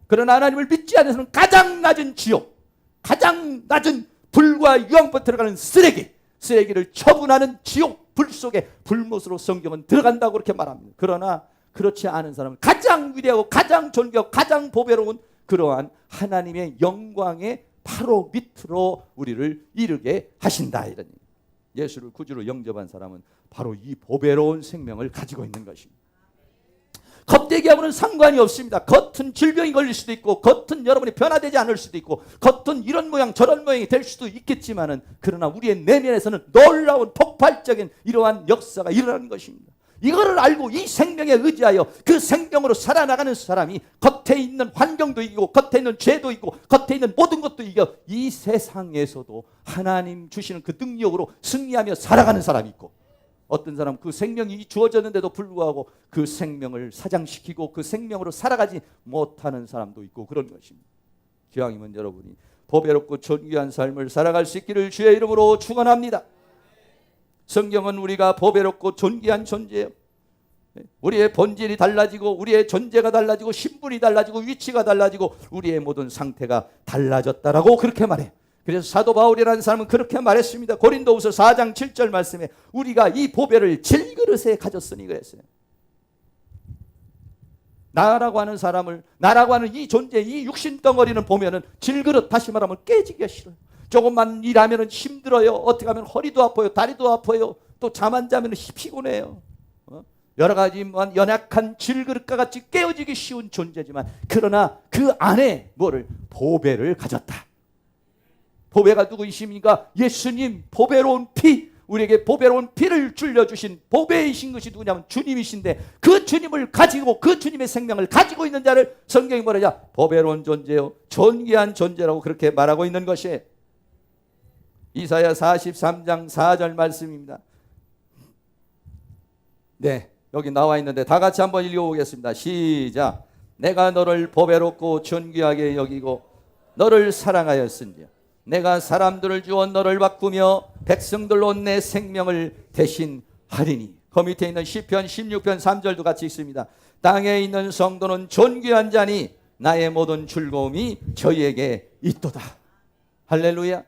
그러나 하나님을 믿지 않은 사람은 가장 낮은 지옥, 가장 낮은 불과 유황불 들어가는 쓰레기를 처분하는 지옥 불 속에 불못으로 성경은 들어간다고 그렇게 말합니다. 그러나 그렇지 않은 사람은 가장 위대하고 가장 존귀하고 가장 보배로운 그러한 하나님의 영광의 바로 밑으로 우리를 이르게 하신다. 이런 예수를 구주로 영접한 사람은 바로 이 보배로운 생명을 가지고 있는 것입니다. 겉대기하고는 상관이 없습니다. 겉은 질병이 걸릴 수도 있고, 겉은 여러분이 변화되지 않을 수도 있고, 겉은 이런 모양 저런 모양이 될 수도 있겠지만은, 그러나 우리의 내면에서는 놀라운 폭발적인 이러한 역사가 일어나는 것입니다. 이거를 알고 이 생명에 의지하여 그 생명으로 살아나가는 사람이 겉에 있는 환경도 이기고, 겉에 있는 죄도 이기고, 겉에 있는 모든 것도 이겨 이 세상에서도 하나님 주시는 그 능력으로 승리하며 살아가는 사람이 있고, 어떤 사람 그 생명이 주어졌는데도 불구하고 그 생명을 사장시키고 그 생명으로 살아가지 못하는 사람도 있고 그런 것입니다. 기왕이면 여러분이 보배롭고 존귀한 삶을 살아갈 수 있기를 주의 이름으로 축원합니다. 성경은 우리가 보배롭고 존귀한 존재예요. 우리의 본질이 달라지고 우리의 존재가 달라지고 신분이 달라지고 위치가 달라지고 우리의 모든 상태가 달라졌다라고 그렇게 말해요. 그래서 사도 바울이라는 사람은 그렇게 말했습니다. 고린도후서 4장 7절 말씀에 우리가 이 보배를 질그릇에 가졌으니 그랬어요. 나라고 하는 사람을, 나라고 하는 이 존재, 이 육신 덩어리는 보면은 질그릇, 다시 말하면 깨지기가 싫어요. 조금만 일하면은 힘들어요. 어떻게 하면 허리도 아파요, 다리도 아파요. 또 잠 안 자면 피곤해요. 여러 가지만 연약한 질그릇과 같이 깨어지기 쉬운 존재지만, 그러나 그 안에 뭐를? 보배를 가졌다. 보배가 누구이십니까? 예수님, 보배로운 피, 우리에게 보배로운 피를 줄여주신 보배이신 것이 누구냐면 주님이신데, 그 주님을 가지고 그 주님의 생명을 가지고 있는 자를 성경이 뭐라냐? 보배로운 존재요, 존귀한 존재라고 그렇게 말하고 있는 것이에요. 이사야 43장 4절 말씀입니다. 네, 여기 나와 있는데 다 같이 한번 읽어보겠습니다. 시작. 내가 너를 보배롭고 존귀하게 여기고 너를 사랑하였으니 내가 사람들을 주어 너를 바꾸며 백성들로 내 생명을 대신하리니. 그 밑에 있는 시편 16편 3절도 같이 있습니다. 땅에 있는 성도는 존귀한 자니 나의 모든 즐거움이 저희에게 있도다. 할렐루야.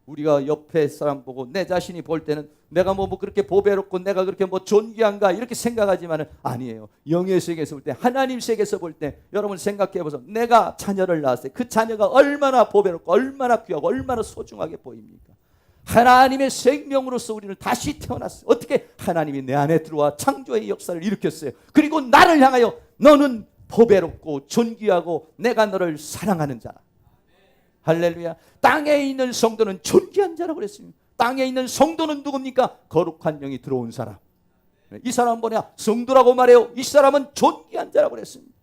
우리가 옆에 사람 보고 내 자신이 볼 때는 내가 뭐 그렇게 보배롭고 내가 그렇게 뭐 존귀한가 이렇게 생각하지만은 아니에요. 영의 세계에서 볼 때, 하나님 세계에서 볼 때 여러분 생각해 보세요. 내가 자녀를 낳았어요. 그 자녀가 얼마나 보배롭고 얼마나 귀하고 얼마나 소중하게 보입니까? 하나님의 생명으로서 우리를 다시 태어났어요. 어떻게? 하나님이 내 안에 들어와 창조의 역사를 일으켰어요. 그리고 나를 향하여 너는 보배롭고 존귀하고 내가 너를 사랑하는 자. 할렐루야. 땅에 있는 성도는 존귀한 자라고 그랬습니다. 땅에 있는 성도는 누굽니까? 거룩한 영이 들어온 사람. 이 사람은 뭐냐? 성도라고 말해요. 이 사람은 존귀한 자라고 그랬습니다.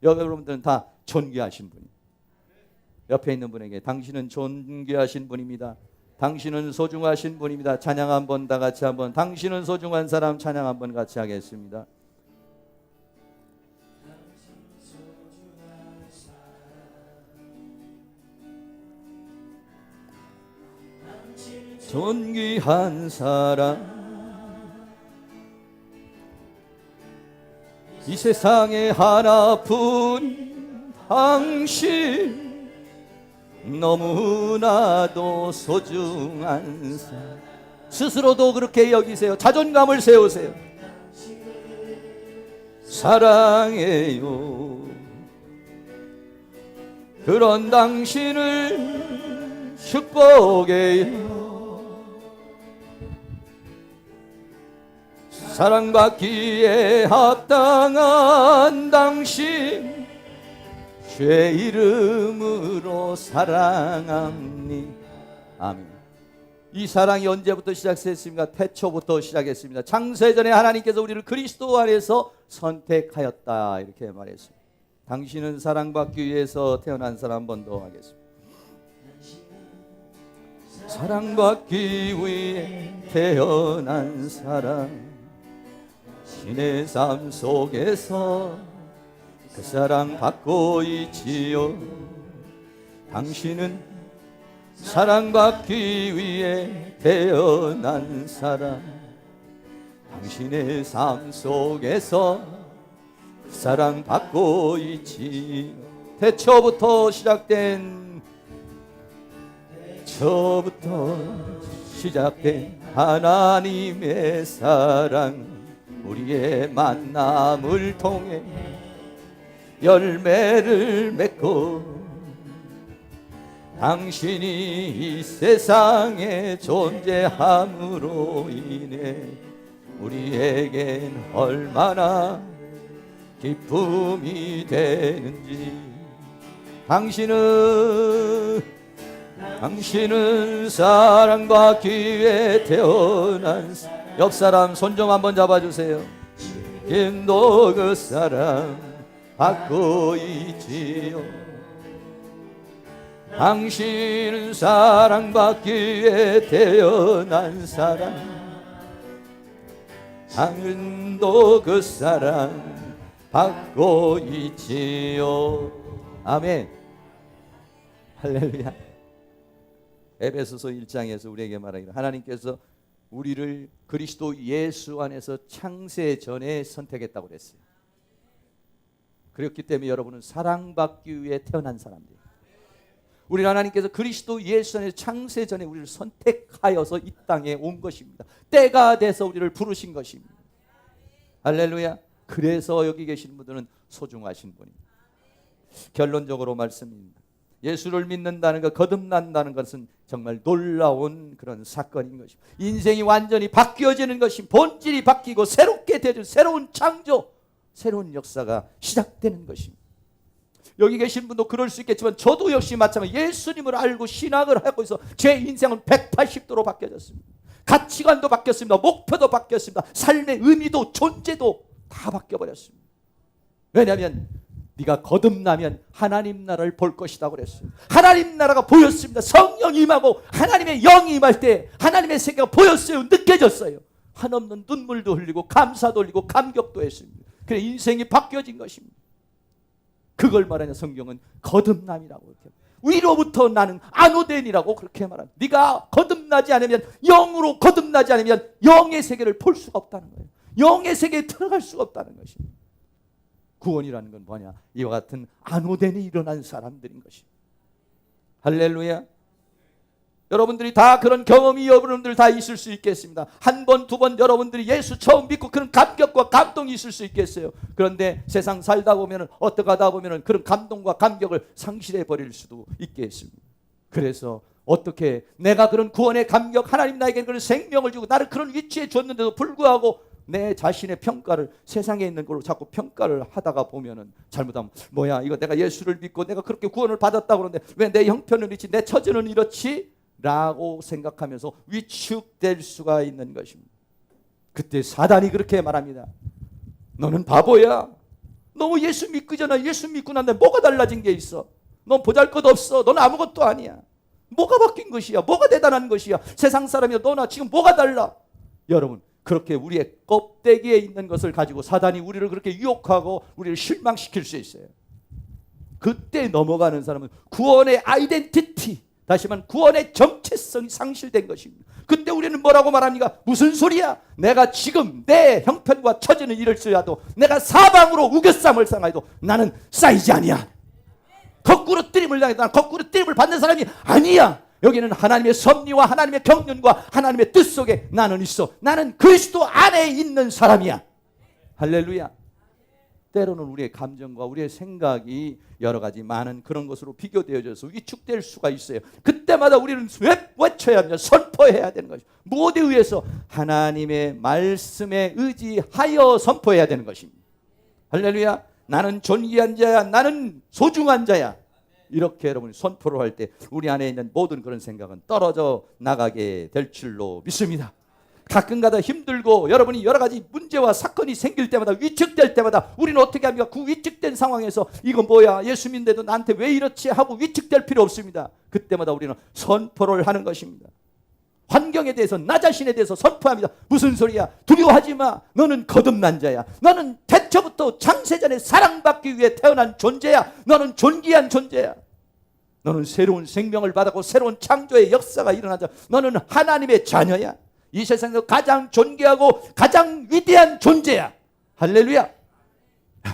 여러분들은 다 존귀하신 분이에요. 옆에 있는 분에게 당신은 존귀하신 분입니다. 당신은 소중하신 분입니다. 찬양 한번 다 같이 한번. 당신은 소중한 사람 찬양 한번 같이 하겠습니다. 존귀한 사람 이 세상에 하나뿐 당신 너무나도 소중한 사람. 스스로도 그렇게 여기세요. 자존감을 세우세요. 사랑해요. 그런 당신을 축복해요. 사랑받기에 합당한 당신 주의 이름으로 사랑합니다. 아멘. 이 사랑이 언제부터 시작했습니까? 태초부터 시작했습니다. 창세전에 하나님께서 우리를 그리스도 안에서 선택하였다 이렇게 말했습니다. 당신은 사랑받기 위해서 태어난 사람 한 번 더 하겠습니다. 사랑받기 위해 태어난 사람, 신의 삶 속에서 그 사랑 받고 있지요. 당신은 사랑받기 위해 태어난 사람, 당신의 삶 속에서 그 사랑 받고 있지요. 태초부터 시작된 하나님의 사랑, 우리의 만남을 통해 열매를 맺고 당신이 이 세상에 존재함으로 인해 우리에겐 얼마나 기쁨이 되는지. 당신은 사랑받기 위해 태어난 옆 사람 손 좀 한번 잡아주세요. 지금도 그 사랑 받고 있지요. 당신은 사랑받기 위해 태어난 사람, 당신도 그 사랑 받고 있지요. 아멘. 할렐루야. 에베소서 1장에서 우리에게 말하기를 하나님께서 우리를 그리스도 예수 안에서 창세 전에 선택했다고 그랬어요. 그렇기 때문에 여러분은 사랑받기 위해 태어난 사람들이에요. 우리 하나님께서 그리스도 예수 안에서 창세 전에 우리를 선택하여서 이 땅에 온 것입니다. 때가 돼서 우리를 부르신 것입니다. 할렐루야. 그래서 여기 계신 분들은 소중하신 분입니다. 결론적으로 말씀입니다. 예수를 믿는다는 것, 거듭난다는 것은 정말 놀라운 그런 사건인 것입니다. 인생이 완전히 바뀌어지는 것입니다. 본질이 바뀌고 새롭게 되는 새로운 창조, 새로운 역사가 시작되는 것입니다. 여기 계신 분도 그럴 수 있겠지만 저도 역시 마찬가지 예수님을 알고 신앙을 하고 있어 제 인생은 180도로 바뀌어졌습니다. 가치관도 바뀌었습니다. 목표도 바뀌었습니다. 삶의 의미도 존재도 다 바뀌어버렸습니다. 왜냐하면 네가 거듭나면 하나님 나라를 볼 것이다 그랬습니다. 하나님 나라가 보였습니다. 성령이 임하고 하나님의 영이 임할 때 하나님의 세계가 보였어요. 느껴졌어요. 한없는 눈물도 흘리고 감사도 흘리고 감격도 했습니다. 그래 인생이 바뀌어진 것입니다. 그걸 말하냐 성경은 거듭남이라고 그렇게 위로부터 나는 아노덴이라고 그렇게 말합니다. 네가 거듭나지 않으면 영으로 거듭나지 않으면 영의 세계를 볼 수가 없다는 거예요. 영의 세계에 들어갈 수가 없다는 것입니다. 구원이라는 건 뭐냐? 이와 같은 아노덴이 일어난 사람들인 것입니다. 할렐루야. 여러분들이 다 그런 경험이 여러분들 다 있을 수 있겠습니다. 한 번, 두 번 여러분들이 예수 처음 믿고 그런 감격과 감동이 있을 수 있겠어요. 그런데 세상 살다 보면 어떻게 하다 보면 그런 감동과 감격을 상실해 버릴 수도 있겠습니다. 그래서 어떻게 내가 그런 구원의 감격, 하나님 나에게 그런 생명을 주고 나를 그런 위치에 줬는데도 불구하고 내 자신의 평가를 세상에 있는 걸로 자꾸 평가를 하다가 보면은 잘못하면 뭐야 이거 내가 예수를 믿고 내가 그렇게 구원을 받았다고 그러는데 왜 내 형편은 이렇지 내 처지는 이렇지? 라고 생각하면서 위축될 수가 있는 것입니다. 그때 사단이 그렇게 말합니다. 너는 바보야. 너 예수 믿기 전에 예수 믿고 난 다음에 뭐가 달라진 게 있어? 넌 보잘것없어. 넌 아무것도 아니야. 뭐가 바뀐 것이야? 뭐가 대단한 것이야? 세상 사람이야 너나 지금 뭐가 달라? 여러분 그렇게 우리의 껍데기에 있는 것을 가지고 사단이 우리를 그렇게 유혹하고 우리를 실망시킬 수 있어요. 그때 넘어가는 사람은 구원의 아이덴티티, 다시 말하면 구원의 정체성이 상실된 것입니다. 그때 우리는 뭐라고 말합니까? 무슨 소리야? 내가 지금 내 형편과 처지는 이럴지라도 내가 사방으로 우겨쌈을 당하여도 나는 쌓이지 아니야. 거꾸로 뜨림을 당해도 나는 거꾸로 뜨림을 받는 사람이 아니야. 여기는 하나님의 섭리와 하나님의 경륜과 하나님의 뜻 속에 나는 있어. 나는 그리스도 안에 있는 사람이야. 할렐루야. 때로는 우리의 감정과 우리의 생각이 여러 가지 많은 그런 것으로 비교되어져서 위축될 수가 있어요. 그때마다 우리는 외쳐야 합니다. 선포해야 되는 것입니다. 무엇에 의해서? 하나님의 말씀에 의지하여 선포해야 되는 것입니다. 할렐루야. 나는 존귀한 자야. 나는 소중한 자야. 이렇게 여러분이 선포를 할 때 우리 안에 있는 모든 그런 생각은 떨어져 나가게 될 줄로 믿습니다. 가끔가다 힘들고 여러분이 여러 가지 문제와 사건이 생길 때마다 위축될 때마다 우리는 어떻게 합니까? 그 위축된 상황에서 이거 뭐야? 예수 믿는데도 나한테 왜 이렇지? 하고 위축될 필요 없습니다. 그때마다 우리는 선포를 하는 것입니다. 환경에 대해서 나 자신에 대해서 선포합니다. 무슨 소리야? 두려워하지 마. 너는 거듭난 자야. 너는 태초부터 창세전에 사랑받기 위해 태어난 존재야. 너는 존귀한 존재야. 너는 새로운 생명을 받았고 새로운 창조의 역사가 일어나자. 너는 하나님의 자녀야. 이 세상에서 가장 존귀하고 가장 위대한 존재야. 할렐루야.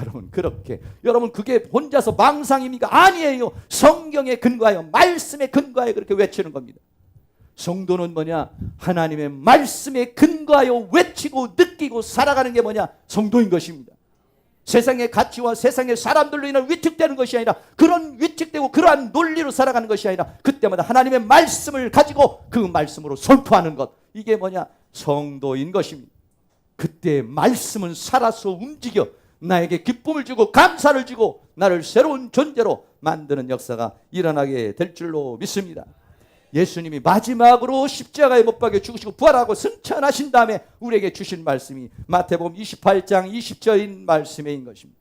여러분 그렇게 여러분 그게 혼자서 망상입니까? 아니에요. 성경에 근거하여 말씀에 근거하여 그렇게 외치는 겁니다. 성도는 뭐냐? 하나님의 말씀에 근거하여 외치고 느끼고 살아가는 게 뭐냐? 성도인 것입니다. 세상의 가치와 세상의 사람들로 인해 위축되는 것이 아니라 그런 위축되고 그러한 논리로 살아가는 것이 아니라 그때마다 하나님의 말씀을 가지고 그 말씀으로 선포하는 것, 이게 뭐냐? 성도인 것입니다. 그때 말씀은 살아서 움직여 나에게 기쁨을 주고 감사를 주고 나를 새로운 존재로 만드는 역사가 일어나게 될 줄로 믿습니다. 예수님이 마지막으로 십자가에 못 박혀 죽으시고 부활하고 승천하신 다음에 우리에게 주신 말씀이 마태복음 28장 20절인 말씀인 것입니다.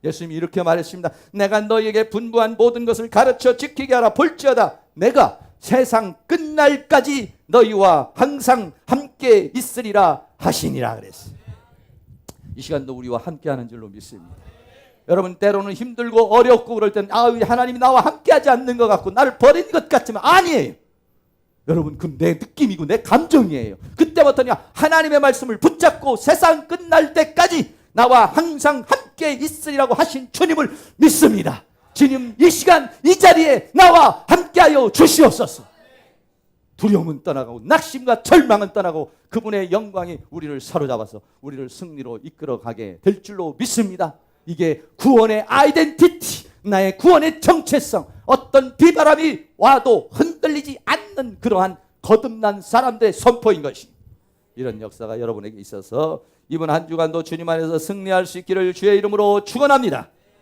예수님이 이렇게 말했습니다. 내가 너희에게 분부한 모든 것을 가르쳐 지키게 하라. 볼지어다 내가 세상 끝날까지 너희와 항상 함께 있으리라 하시니라 그랬어요. 이 시간도 우리와 함께하는 줄로 믿습니다. 여러분 때로는 힘들고 어렵고 그럴 때는 하나님이 나와 함께하지 않는 것 같고 나를 버린 것 같지만 아니에요. 여러분 그 내 느낌이고 내 감정이에요. 그때부터는 하나님의 말씀을 붙잡고 세상 끝날 때까지 나와 항상 함께 있으리라고 하신 주님을 믿습니다. 주님 이 시간 이 자리에 나와 함께하여 주시옵소서. 두려움은 떠나가고 낙심과 절망은 떠나고 그분의 영광이 우리를 사로잡아서 우리를 승리로 이끌어가게 될 줄로 믿습니다. 이게 구원의 아이덴티티, 나의 구원의 정체성, 어떤 비바람이 와도 흔들리지 않는 그러한 거듭난 사람들의 선포인 것입니다. 이런 역사가 여러분에게 있어서 이번 한 주간도 주님 안에서 승리할 수 있기를 주의 이름으로 축원합니다.